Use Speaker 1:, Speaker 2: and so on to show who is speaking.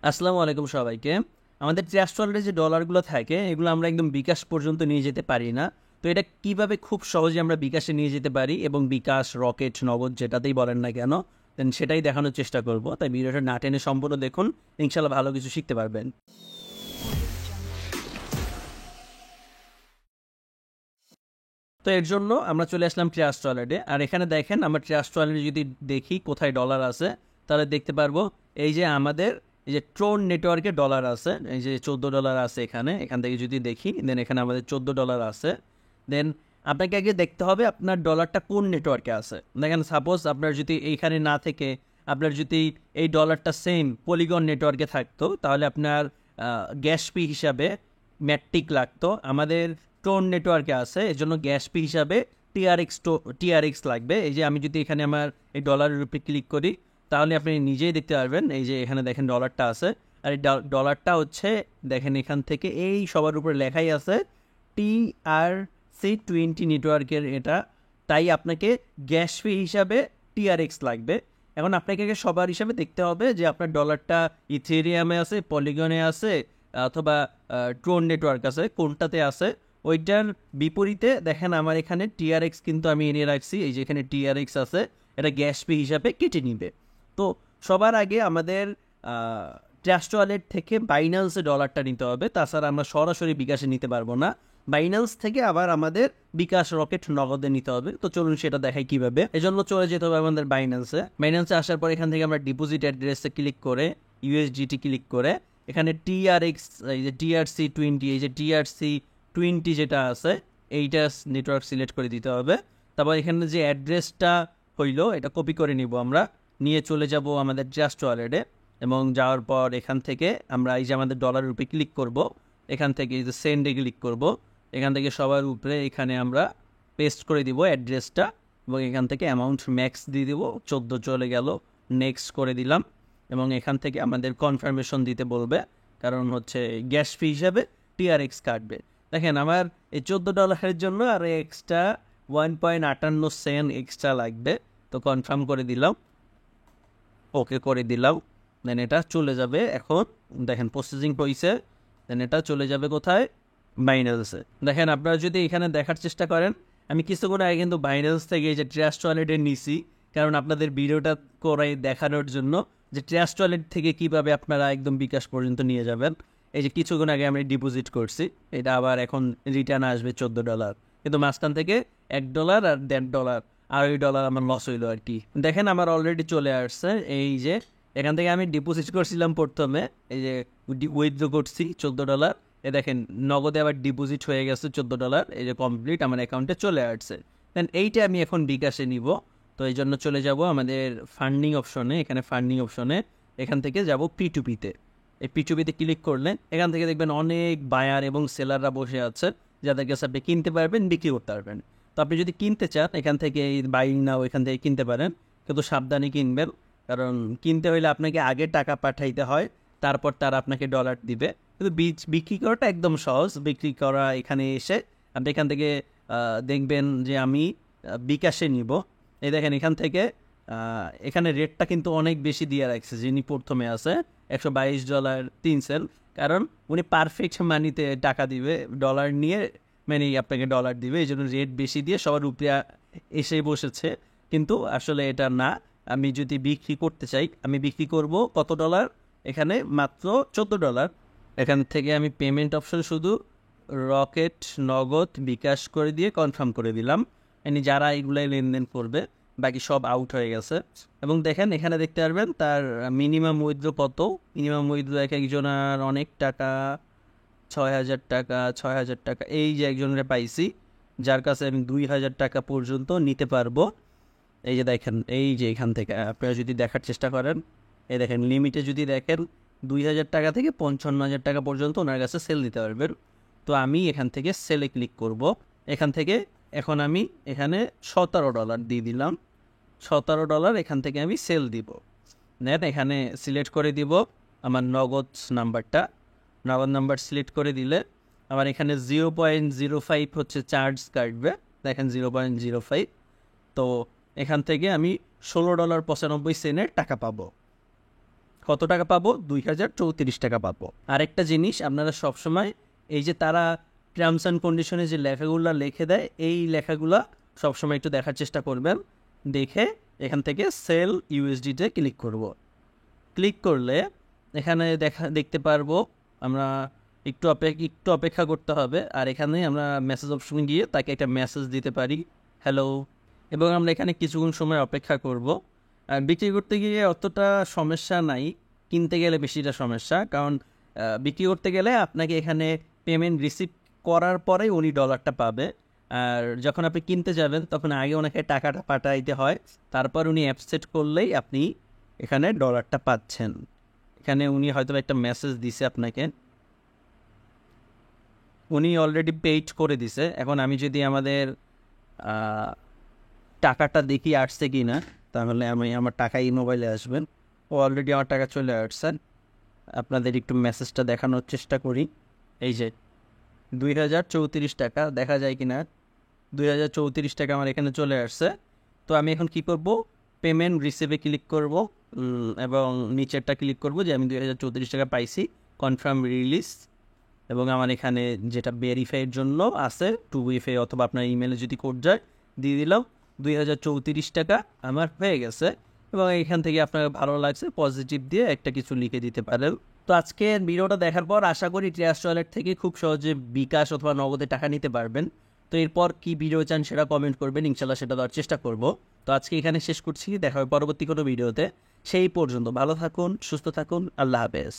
Speaker 1: আসসালামু আলাইকুম সবাইকে। আমাদের ট্রাস্ট ওয়ালেটে যে ডলারগুলো থাকে এগুলো আমরা একদম বিকাশ পর্যন্ত নিয়ে যেতে পারি না। তো এটা কিভাবে খুব সহজে আমরা বিকাশে নিয়ে যেতে পারি এবং বিকাশ, রকেট, নগদ যেটাতেই বলেন না কেন, দেন সেটাই দেখানোর চেষ্টা করব। তাই ভিডিওটা না টেনে সম্পূর্ণ দেখুন, ইনশাল্লাহ ভালো কিছু শিখতে পারবেন। তো এর জন্য আমরা চলে আসলাম ট্রাস্ট ওয়ালেটে। আর এখানে দেখেন আমরা ট্রাস্ট ওয়ালেটে যদি দেখি কোথায় ডলার আছে, তাহলে দেখতে পারবো এই যে আমাদের এই যে ট্রোন নেটওয়ার্কে ডলার আছে, এই যে $14 আছে এখান থেকে যদি দেখি, দেন এখানে আমাদের $14 আছে। দেন আপনাকে আগে দেখতে হবে আপনার ডলারটা কোন নেটওয়ার্কে আছে। দেখেন সাপোজ আপনার যদি এইখানে না থেকে আপনার যদি এই ডলারটা সেম পলিগন নেটওয়ার্কে থাকতো, তাহলে আপনার গ্যাস ফি হিসাবে ম্যাট্রিক লাগতো। আমাদের ট্রোন নেটওয়ার্কে আছে, এর জন্য গ্যাস ফি হিসাবে টিআরএক্স লাগবে। এই যে আমি যদি এখানে আমার এই ডলারের উপরে ক্লিক করি, তাহলে আপনি নিজেই দেখতে পারবেন এই যে এখানে দেখেন ডলারটা আছে। আর এই ডলারটা হচ্ছে দেখেন এখান থেকে এই সবার উপরে লেখাই আছে TRC20 নেটওয়ার্কের এটা। তাই আপনাকে গ্যাস ফি হিসাবে টিআরএক্স লাগবে। এখন আপনাকে সবার হিসাবে দেখতে হবে যে আপনার ডলারটা ইথেরিয়ামে আছে, পলিগনে আছে, অথবা ট্রোন নেটওয়ার্ক আছে, কোনটাতে আছে। ওইটার বিপরীতে দেখেন আমার এখানে টিআরএক্স কিন্তু আমি এনে রাখছি, এই যে এখানে টিআরএক্স আছে, এটা গ্যাস ফি হিসাবে কেটে নিবে। তো সবার আগে আমাদের ট্রাস্ট ওয়ালেট থেকে বাইন্যান্সে ডলারটা নিতে হবে, তাছাড়া আমরা সরাসরি বিকাশে নিতে পারবো না। বাইন্যান্স থেকে আবার আমাদের বিকাশ, রকেট, নগদে নিতে হবে। তো চলুন সেটা দেখাই কিভাবে। এজন্য চলে যেতে হবে আমাদের বাইন্যান্সে আসার পর এখান থেকে আমরা ডিপোজিট অ্যাড্রেসে ক্লিক করে ইউএসডিটি ক্লিক করে এখানে টিআরএক্স, এই যে TRC20, এই যে TRC20 যেটা আছে এইটা নেটওয়ার্ক সিলেক্ট করে দিতে হবে। তারপর এখানে যে অ্যাড্রেসটা হইলো এটা কপি করে নিব, আমরা নিয়ে চলে যাব আমাদের ট্রাস্ট ওয়ালেটে। এবং যাওয়ার পর এখান থেকে আমরা এই যে আমাদের ডলারের উপরে ক্লিক করব, এখান থেকে এই যে সেন্ডে ক্লিক করব, এখান থেকে সবার উপরে এখানে আমরা পেস্ট করে দিব অ্যাড্রেসটা এবং এখান থেকে অ্যামাউন্ট ম্যাক্স দিয়ে দেবো। 14 চলে গেল, নেক্সট করে দিলাম। এবং এখান থেকে আমাদের কনফার্মেশন দিতে বলবে, কারণ হচ্ছে গ্যাস ফি হিসাবে টিআরএক্স কাটবে। দেখেন আমার এই $14 জন্য আর এক্সট্রা 1.58 এক্সট্রা লাগবে। তো কনফার্ম করে দিলাম, ওকে করে দিলাম। দেন এটা চলে যাবে, এখন দেখেন প্রসেসিং হয়েছে। দেন এটা চলে যাবে কোথায়? বাইন্যান্সে। দেখেন আপনারা যদি এখানে দেখার চেষ্টা করেন, আমি কিছুক্ষণ আগে কিন্তু বাইন্যান্স থেকে এই যে ট্রাস্ট ওয়ালেটে নিছি, কারণ আপনাদের ভিডিওটা করে দেখানোর জন্য যে ট্রাস্ট ওয়ালেট থেকে কিভাবে আপনারা একদম বিকাশ পর্যন্ত নিয়ে যাবেন। এই যে কিছুক্ষণ আগে আমি ডিপোজিট করছি, এটা আবার এখন রিটার্ন আসবে $14, কিন্তু মাঝখান থেকে $1 আর $1.5 $2.5 আমার লস হইলো আর কি। দেখেন আমার অলরেডি চলে আসছে, এই যে এখান থেকে আমি ডিপোজিট করছিলাম প্রথমে, এই যে উইথড্র করছি $14। এ দেখেন নগদে আবার ডিপোজিট হয়ে গেছে $14, এই যে কমপ্লিট আমার অ্যাকাউন্টে চলে আসছে। দেন এইটা আমি এখন বিকাশে নিব। তো এই জন্য চলে যাব আমাদের ফান্ডিং অপশনে, এখানে ফান্ডিং অপশনে এখান থেকে যাব P2P-তে। এই P2P-তে ক্লিক করলে এখান থেকে দেখবেন অনেক বায়ার এবং সেলাররা বসে আছে, যাদের কাছে আপনি কিনতে পারবেন, বিক্রি করতে পারবেন। তো আপনি যদি কিনতে চান এখান থেকে এই বাইং নাও এখান থেকে কিনতে পারেন, কিন্তু সাবধানে কিনবেন, কারণ কিনতে হলে আপনাকে আগে টাকা পাঠাইতে হয়, তারপর তারা আপনাকে ডলার দিবে। কিন্তু বিক্রি করাটা একদম সহজ। বিক্রি করা এখানে এসে আপনি এখান থেকে দেখবেন যে আমি বিকাশে নিব। এই দেখেন এখান থেকে এখানে রেটটা কিন্তু অনেক বেশি দিয়ে রাখছে, যিনি প্রথমে আছে $122.03, কারণ উনি পারফেক্ট মানিতে টাকা দিবে, ডলার নিয়ে মানে আপনাকে ডলার দিবে, এই জন্য রেট বেশি দিয়ে সবার উপরে এসে বসেছে। কিন্তু আসলে এটা না। আমি যদি বিক্রি করতে চাই, আমি বিক্রি করব কত ডলার? এখানে মাত্র $14। এখান থেকে আমি পেমেন্ট অপশন শুধু রকেট, নগদ, বিকাশ করে দিয়ে কনফার্ম করে দিলাম। মানে যারা এগুলাই লেনদেন করবে, বাকি সব আউট হয়ে গেছে। এবং দেখেন এখানে দেখতে পারবেন তার মিনিমাম উইথড্র কত। মিনিমাম উইথড্র এক একজনের অনেক টাকা, $6,000, $6,000। এই যে একজনের পাইছি, যার কাছে আমি $2,000 পর্যন্ত নিতে পারবো। এই যে দেখেন, এই যে এখান থেকে আপনারা যদি দেখার চেষ্টা করেন, এই দেখেন লিমিটে যদি দেখেন $2,000 থেকে $55,000 পর্যন্ত ওনার কাছে সেল দিতে পারবেন। তো আমি এখান থেকে সেলে ক্লিক করব। এখান থেকে এখন আমি এখানে $17 দিয়ে দিলাম। $17 এখান থেকে আমি সেল দিব। নেন এখানে সিলেক্ট করে দিব আমার নগদ নাম্বার সিলেক্ট করে দিলে আমার এখানে 0.05 হচ্ছে চার্জ কাটবে। দেখেন 0.05। তো এখান থেকে আমি $16.95 টাকা পাবো। কত টাকা পাবো? 2034 টাকা পাবো। আরেকটা জিনিস, আপনারা সবসময় এই যে তারা টার্মস অ্যান্ড কন্ডিশনে যে লেখাগুলো লিখে দেয়, এই লেখাগুলো সবসময় একটু দেখার চেষ্টা করবেন। দেখে এখান থেকে সেল ইউএসডিতে ক্লিক করব। ক্লিক করলে এখানে দেখতে পারবো আমরা একটু অপেক্ষা করতে হবে। আর এখানে আমরা মেসেজ অপশনে গিয়ে তাকে একটা মেসেজ দিতে পারি, হ্যালো, এবং আমরা এখানে কিছুক্ষণ সময় অপেক্ষা করব। আর বিক্রি করতে গিয়ে অতটা সমস্যা নাই, কিনতে গেলে বেশিটা সমস্যা, কারণ বিক্রি করতে গেলে আপনাকে এখানে পেমেন্ট রিসিভ করার পরেই উনি ডলারটা পাবে। আর যখন আপনি কিনতে যাবেন তখন আগে ওনাকে টাকাটা পাঠাইতে হয়, তারপর উনি অ্যাপসেট করলেই আপনি এখানে ডলারটা পাচ্ছেন। এখানে উনি হয়তো একটা মেসেজ দিছে আপনাকে, উনি অলরেডি পেইড করে দিছে। এখন আমি যদি আমাদের টাকাটা দেখি আসছে কি না, তাহলে আমার টাকা এই মোবাইলে আসবেন। ও অলরেডি আমার টাকা চলে আসছে। আপনাদের একটু মেসেজটা দেখানোর চেষ্টা করি। এই যে 2034 টাকা, দেখা যায় কি না, 2034 টাকা আমার এখানে চলে আসছে। তো আমি এখন কি করব? পেমেন্ট রিসিভে ক্লিক করব এবং নিচেরটা ক্লিক করব যে আমি 2034 টাকা পাইছি, কনফার্ম রিলিজ। এবং আমার এখানে যেটা ভেরিফাইয়ের জন্য আছে, টু ওয়েফাই অথবা আপনার ইমেলে যদি কোড যায় দিয়ে দিলাম। 2034 টাকা আমার হয়ে গেছে। এবং এখান থেকে আপনার ভালো লাগছে পজিটিভ দিয়ে একটা কিছু লিখে দিতে পারেন। তো আজকের ভিডিওটা দেখার পর আশা করি ট্রাস্ট ওয়ালেট থেকে খুব সহজে বিকাশ অথবা নগদে টাকা নিতে পারবেন। তো এরপর কি ভিডিও চান সেটা কমেন্ট করবেন, ইনশাল্লাহ সেটা দেওয়ার চেষ্টা করব। তো আজকে এখানে শেষ করছি, দেখা হবে পরবর্তী কোনো ভিডিওতে। সেই পর্যন্ত ভালো থাকুন, সুস্থ থাকুন, আল্লাহ হাফেজ।